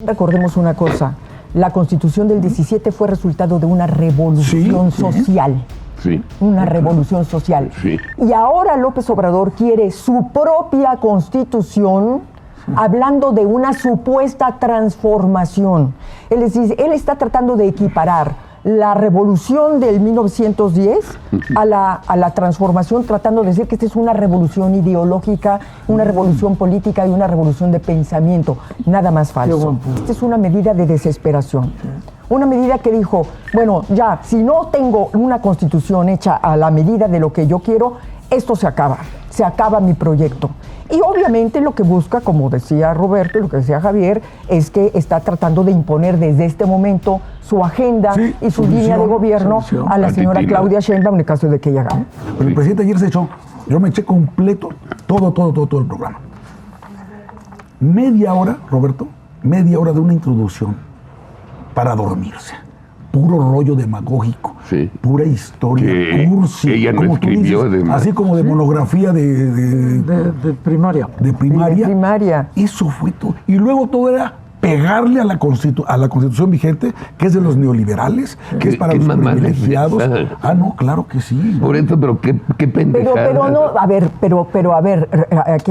Recordemos una cosa, la Constitución del 17 fue resultado de una revolución social. Sí. Una revolución social. Sí. Y ahora López Obrador quiere su propia Constitución, hablando de una supuesta transformación. Es decir, él está tratando de equiparar la revolución del 1910 a la transformación, tratando de decir que esta es una revolución ideológica, una revolución política y una revolución de pensamiento. Nada más falso. Esta es una medida de desesperación. Una medida que dijo, bueno, ya, si no tengo una constitución hecha a la medida de lo que yo quiero, esto se acaba mi proyecto. Y obviamente lo que busca, como decía Roberto y lo que decía Javier, es que está tratando de imponer desde este momento su agenda y su línea de gobierno a la señora Claudia Sheinbaum en el caso de que ella gane. Pero el presidente ayer se echó, yo me eché completo todo el programa. Media hora, Roberto, media hora de una introducción para dormirse. Puro rollo demagógico, pura historia, cursi. Ella no como escribió, tú dices, así como de monografía de primaria. De primaria. De primaria. Eso fue todo. Y luego todo era pegarle a la Constitución vigente, que es de los neoliberales, que es para los privilegiados. No, claro que sí. Por eso, pero qué pendejada. Pero no, a ver,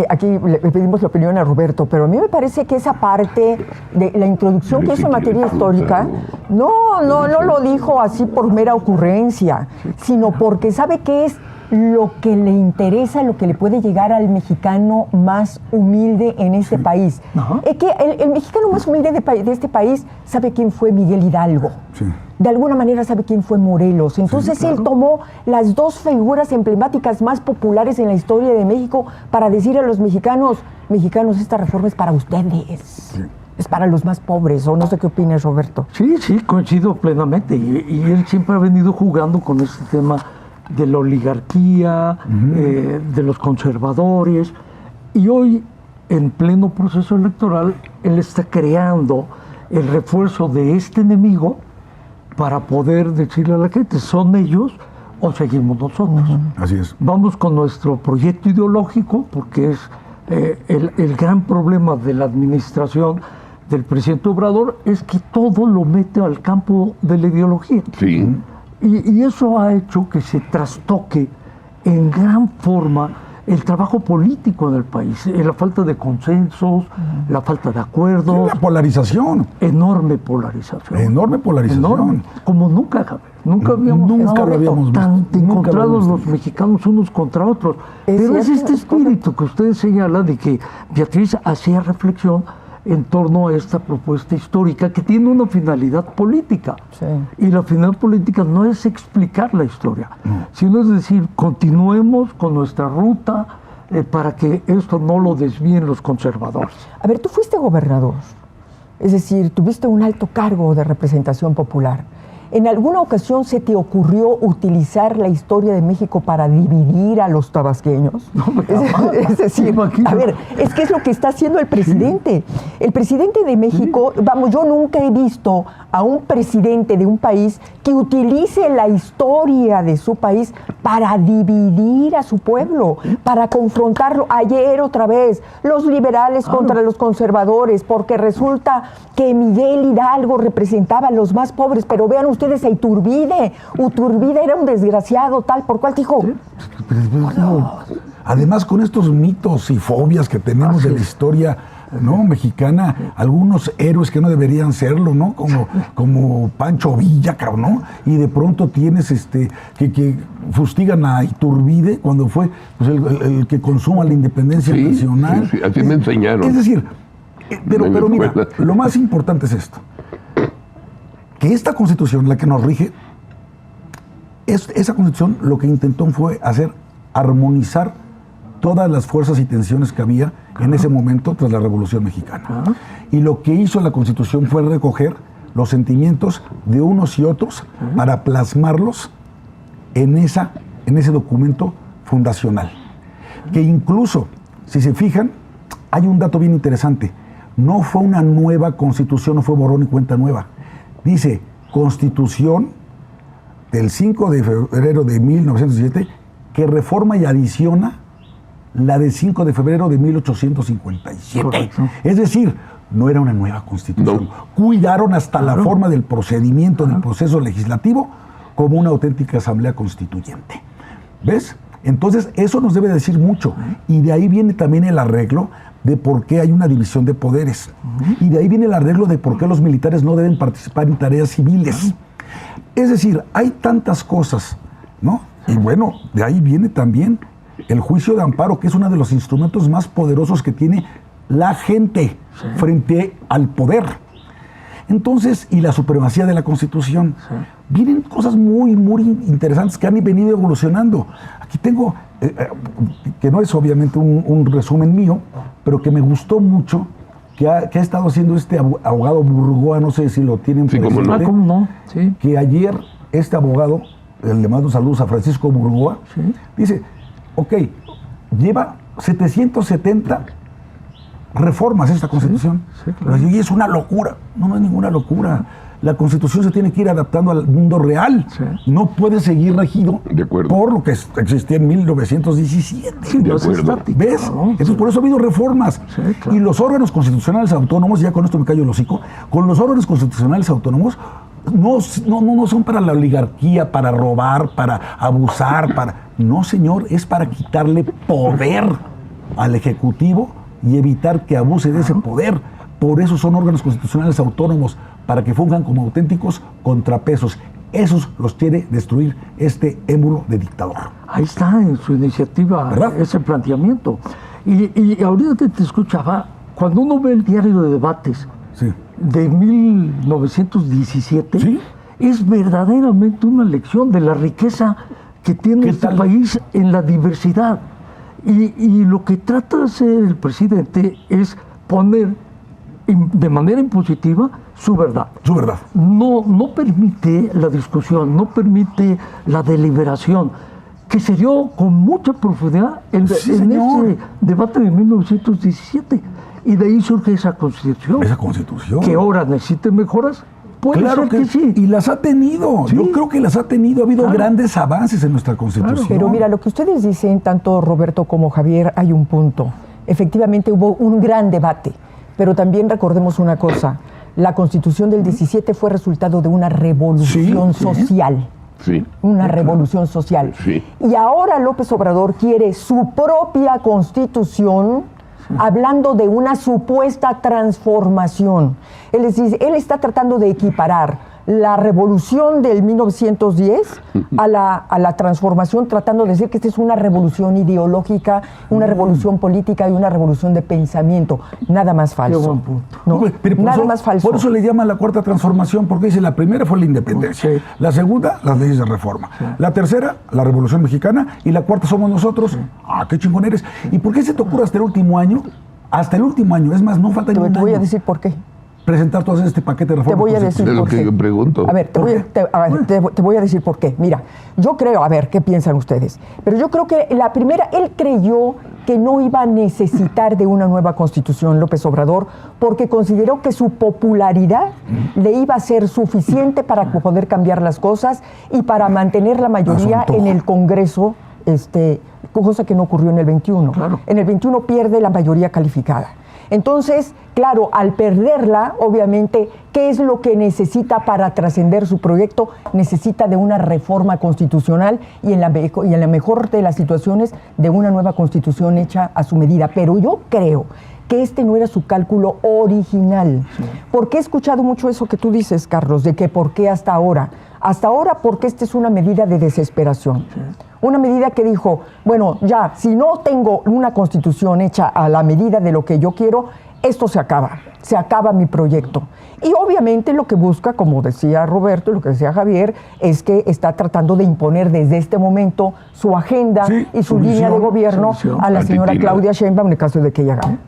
aquí le pedimos la opinión a Roberto, pero a mí me parece que esa parte de la introducción que hizo en materia histórica, no lo dijo así por mera ocurrencia, sino porque sabe que es lo que le interesa, lo que le puede llegar al mexicano más humilde en este país. Es que el mexicano más humilde de este país sabe quién fue Miguel Hidalgo. Sí. De alguna manera sabe quién fue Morelos. Entonces él tomó las dos figuras emblemáticas más populares en la historia de México para decir a los mexicanos, esta reforma es para ustedes. Sí. Es para los más pobres, o no sé qué opinas, Roberto. Sí, coincido plenamente. Y él siempre ha venido jugando con este tema de la oligarquía, de los conservadores, y hoy, en pleno proceso electoral, él está creando el refuerzo de este enemigo para poder decirle a la gente, ¿son ellos o seguimos nosotros? Así es. Vamos con nuestro proyecto ideológico, porque es el gran problema de la administración del presidente Obrador, es que todo lo mete al campo de la ideología. Sí. Y eso ha hecho que se trastoque en gran forma el trabajo político en el país, la falta de consensos, la falta de acuerdos. La polarización. Enorme polarización. Enorme polarización. Enorme. Como nunca, Javier. Nunca lo habíamos visto. Tan encontrados los mexicanos unos contra otros. Pero es este espíritu que usted señala de que Beatriz hacía reflexión en torno a esta propuesta histórica que tiene una finalidad política. Sí. Y la finalidad política no es explicar la historia, sino es decir, continuemos con nuestra ruta para que esto no lo desvíen los conservadores. A ver, tú fuiste gobernador, es decir, tuviste un alto cargo de representación popular. ¿En alguna ocasión se te ocurrió utilizar la historia de México para dividir a los tabasqueños? Es decir, a ver, es que es lo que está haciendo el presidente. Sí. El presidente de México, yo nunca he visto a un presidente de un país que utilice la historia de su país para dividir a su pueblo, para confrontarlo. Ayer otra vez, los liberales contra los conservadores, porque resulta que Miguel Hidalgo representaba a los más pobres, pero vean ustedes a Iturbide era un desgraciado, tal por cual dijo. ¿Sí? Además, con estos mitos y fobias que tenemos de la historia mexicana, algunos héroes que no deberían serlo, ¿no? Como Pancho Villa, cabrón, ¿no? Y de pronto tienes que fustigan a Iturbide cuando fue pues, el que consuma la independencia nacional. Sí, así me enseñaron. Es decir, pero mira, lo más importante es esto. Que esta Constitución, la que nos rige, esa Constitución lo que intentó fue armonizar todas las fuerzas y tensiones que había en ese momento tras la Revolución Mexicana. Y lo que hizo la Constitución fue recoger los sentimientos de unos y otros para plasmarlos en ese documento fundacional. Que incluso, si se fijan, hay un dato bien interesante. No fue una nueva Constitución, no fue borrón y cuenta nueva. Dice, Constitución del 5 de febrero de 1917, que reforma y adiciona la de 5 de febrero de 1857. Correcto. Es decir, no era una nueva constitución. No. Cuidaron hasta la forma del procedimiento del proceso legislativo como una auténtica asamblea constituyente. ¿Ves? Entonces, eso nos debe decir mucho. Y de ahí viene también el arreglo de por qué hay una división de poderes. Y de ahí viene el arreglo de por qué los militares no deben participar en tareas civiles. Es decir, hay tantas cosas, ¿no? Y bueno, de ahí viene también el juicio de amparo, que es uno de los instrumentos más poderosos que tiene la gente frente al poder. Entonces, y la supremacía de la Constitución. Vienen cosas muy, muy interesantes que han venido evolucionando. Aquí tengo, que no es obviamente un resumen mío, pero que me gustó mucho, que ha estado haciendo este abogado Burgoa, no sé si lo tienen presente. ¿Cómo no? Sí. Que ayer este abogado, le mando saludos a Francisco Burgoa, dice, ok, lleva 770 reformas esta Constitución. Sí, claro. Y es una locura. No es ninguna locura. La Constitución se tiene que ir adaptando al mundo real. Sí. No puede seguir regido por lo que existía en 1917. Sí, de acuerdo. ¿Ves? No, entonces, por eso ha habido reformas. Sí, claro. Y los órganos constitucionales autónomos, ya con esto me callo el hocico, con los órganos constitucionales autónomos no son para la oligarquía, para robar, para abusar, No, señor, es para quitarle poder al Ejecutivo y evitar que abuse de ese poder. Por eso son órganos constitucionales autónomos, para que funjan como auténticos contrapesos. Esos los quiere destruir este émulo de dictador. Ahí está en su iniciativa, ¿verdad?, ese planteamiento. Y ahorita te escuchaba, cuando uno ve el diario de debates de 1917, es verdaderamente una lección de la riqueza que tiene este país en la diversidad. Y lo que trata de hacer el presidente es poner de manera impositiva su verdad. Su verdad. No permite la discusión, no permite la deliberación, que se dio con mucha profundidad en ese debate de 1917. Y de ahí surge esa Constitución. Esa Constitución. Que ahora necesite mejoras. Puede ser que sí. Y las ha tenido. Sí. Yo creo que las ha tenido. Ha habido grandes avances en nuestra Constitución. Pero mira, lo que ustedes dicen, tanto Roberto como Javier, hay un punto. Efectivamente hubo un gran debate. Pero también recordemos una cosa. La Constitución del 17 fue resultado de una revolución social. Sí. Una revolución social. Sí. Y ahora López Obrador quiere su propia Constitución, hablando de una supuesta transformación. Él está tratando de equiparar la revolución del 1910 a la transformación, tratando de decir que esta es una revolución ideológica, una revolución política y una revolución de pensamiento. Nada más falso. Qué buen punto. ¿No? Nada más falso. Por eso le llaman la cuarta transformación, porque dice, la primera fue la independencia, la segunda, las leyes de reforma, la tercera, la Revolución Mexicana, y la cuarta somos nosotros. ¡Qué chingón eres! ¿Y por qué se te ocurre hasta el último año? Hasta el último año, es más, no falta ni un año. Te voy a decir por qué. Presentar todo este paquete de reformas. Te voy a decir por qué. Es lo que yo pregunto. A ver, te voy a decir por qué. Mira, yo creo, a ver, ¿qué piensan ustedes? Pero yo creo que la primera, él creyó que no iba a necesitar de una nueva Constitución, López Obrador, porque consideró que su popularidad le iba a ser suficiente para poder cambiar las cosas y para mantener la mayoría en el Congreso, cosa que no ocurrió en el 21. Claro. En el 21 pierde la mayoría calificada. Entonces, claro, al perderla, obviamente, ¿qué es lo que necesita para trascender su proyecto? Necesita de una reforma constitucional y en la mejor de las situaciones, de una nueva Constitución hecha a su medida. Pero yo creo que este no era su cálculo original. Porque he escuchado mucho eso que tú dices, Carlos, de que por qué hasta ahora. Hasta ahora porque esta es una medida de desesperación. Una medida que dijo, bueno, ya, si no tengo una Constitución hecha a la medida de lo que yo quiero, esto se acaba mi proyecto. Y obviamente lo que busca, como decía Roberto y lo que decía Javier, es que está tratando de imponer desde este momento su agenda y su línea de gobierno a la señora Claudia Sheinbaum en el caso de que ella gane.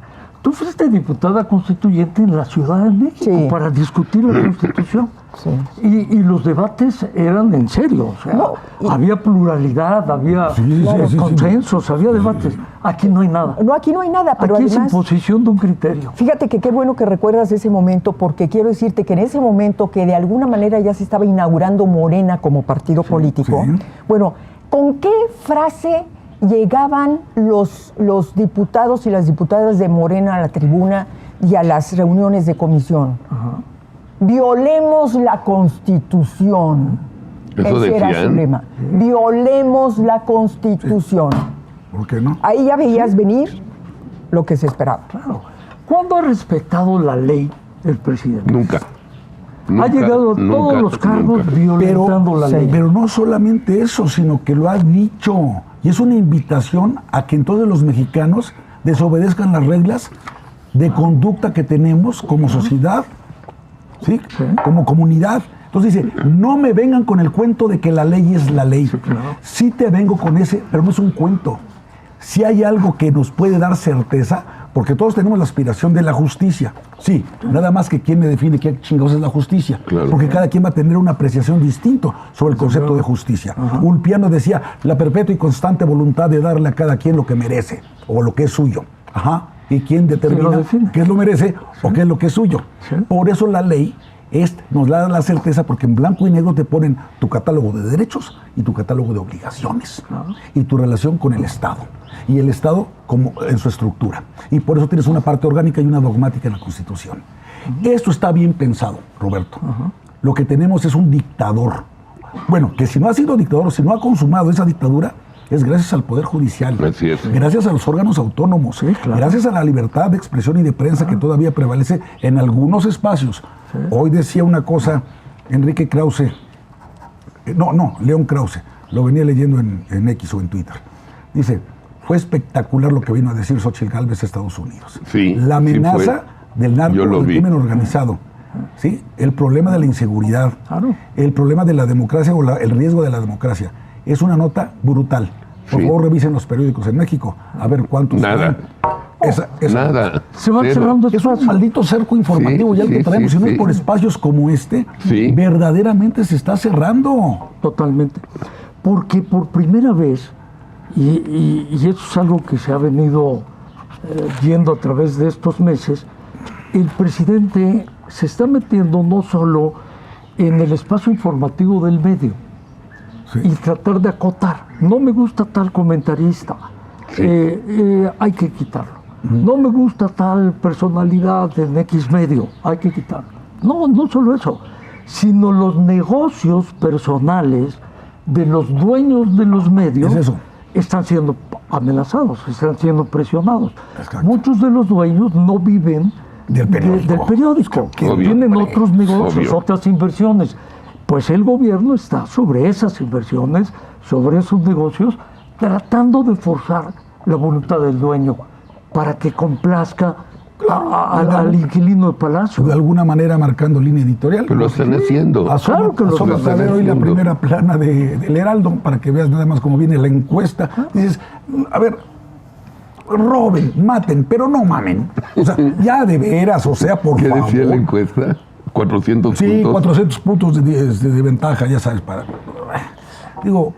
Tú fuiste diputada constituyente en la Ciudad de México para discutir la Constitución. Sí. Y los debates eran en serio. O sea, había pluralidad, había consensos, había debates. Aquí no hay nada. No, aquí no hay nada. Pero aquí además, es imposición de un criterio. Fíjate que qué bueno que recuerdas ese momento, porque quiero decirte que en ese momento que de alguna manera ya se estaba inaugurando Morena como partido político, bueno, ¿con qué frase llegaban los diputados y las diputadas de Morena a la tribuna y a las reuniones de comisión. Violemos la Constitución. Eso Ese era su decían. lema. Violemos la Constitución. ¿Por qué no? Ahí ya veías venir lo que se esperaba. Claro. ¿Cuándo ha respetado la ley el presidente? Nunca. Ha llegado a todos los cargos violentando la ley. Pero no solamente eso, sino que lo ha dicho. Y es una invitación a que entonces los mexicanos desobedezcan las reglas de conducta que tenemos como sociedad, ¿sí? Como comunidad. Entonces dice, no me vengan con el cuento de que la ley es la ley. Sí te vengo con ese, pero no es un cuento. Si hay algo que nos puede dar certeza, porque todos tenemos la aspiración de la justicia. Sí, nada más que quién me define qué chingados es la justicia. Claro. Porque cada quien va a tener una apreciación distinta sobre el concepto de justicia. Ulpiano decía, la perpetua y constante voluntad de darle a cada quien lo que merece, o lo que es suyo. ¿Y quién determina qué es lo merece o qué es lo que es suyo? Por eso la ley nos da la certeza, porque en blanco y negro te ponen tu catálogo de derechos y tu catálogo de obligaciones y tu relación con el Estado, y el Estado como en su estructura, y por eso tienes una parte orgánica y una dogmática en la Constitución. Esto está bien pensado, Roberto. Lo que tenemos es un dictador, bueno, que si no ha sido dictador, si no ha consumado esa dictadura, es gracias al Poder Judicial, Así es. gracias a los órganos autónomos, gracias a la libertad de expresión y de prensa que todavía prevalece en algunos espacios. Hoy decía una cosa Enrique Krause, León Krause, lo venía leyendo en X o en Twitter. Dice, fue espectacular lo que vino a decir Xóchitl Gálvez a Estados Unidos. Sí, la amenaza del narco, del crimen organizado. ¿Sí? El problema de la inseguridad, el problema de la democracia o el riesgo de la democracia. Es una nota brutal. Por favor, revisen los periódicos en México a ver cuántos. Nada. Nada. Se van cerrando. Es un maldito cerco informativo ya el que traemos. Si no es por espacios como este, verdaderamente se está cerrando. Totalmente. Porque por primera vez, y eso es algo que se ha venido viendo a través de estos meses, el presidente se está metiendo no solo en el espacio informativo del medio y tratar de acotar. No me gusta tal comentarista, hay que quitarlo. No me gusta tal personalidad en X medio, hay que quitarlo. No solo eso, sino los negocios personales de los dueños de los medios están siendo amenazados, están siendo presionados. Exacto. Muchos de los dueños no viven del periódico, tienen otros negocios, otras inversiones. Pues el gobierno está sobre esas inversiones, sobre esos negocios, tratando de forzar la voluntad del dueño para que complazca al inquilino de Palacio. De alguna manera marcando línea editorial. Pero lo están haciendo. Claro que lo están haciendo. A ver hoy la primera plana del Heraldo, para que veas nada más cómo viene la encuesta. Dices, a ver, roben, maten, pero no mamen. O sea, ya de veras, o sea, por favor. ¿Qué decía la encuesta? 400 puntos. Sí, 400 puntos de ventaja, ya sabes, para... Digo,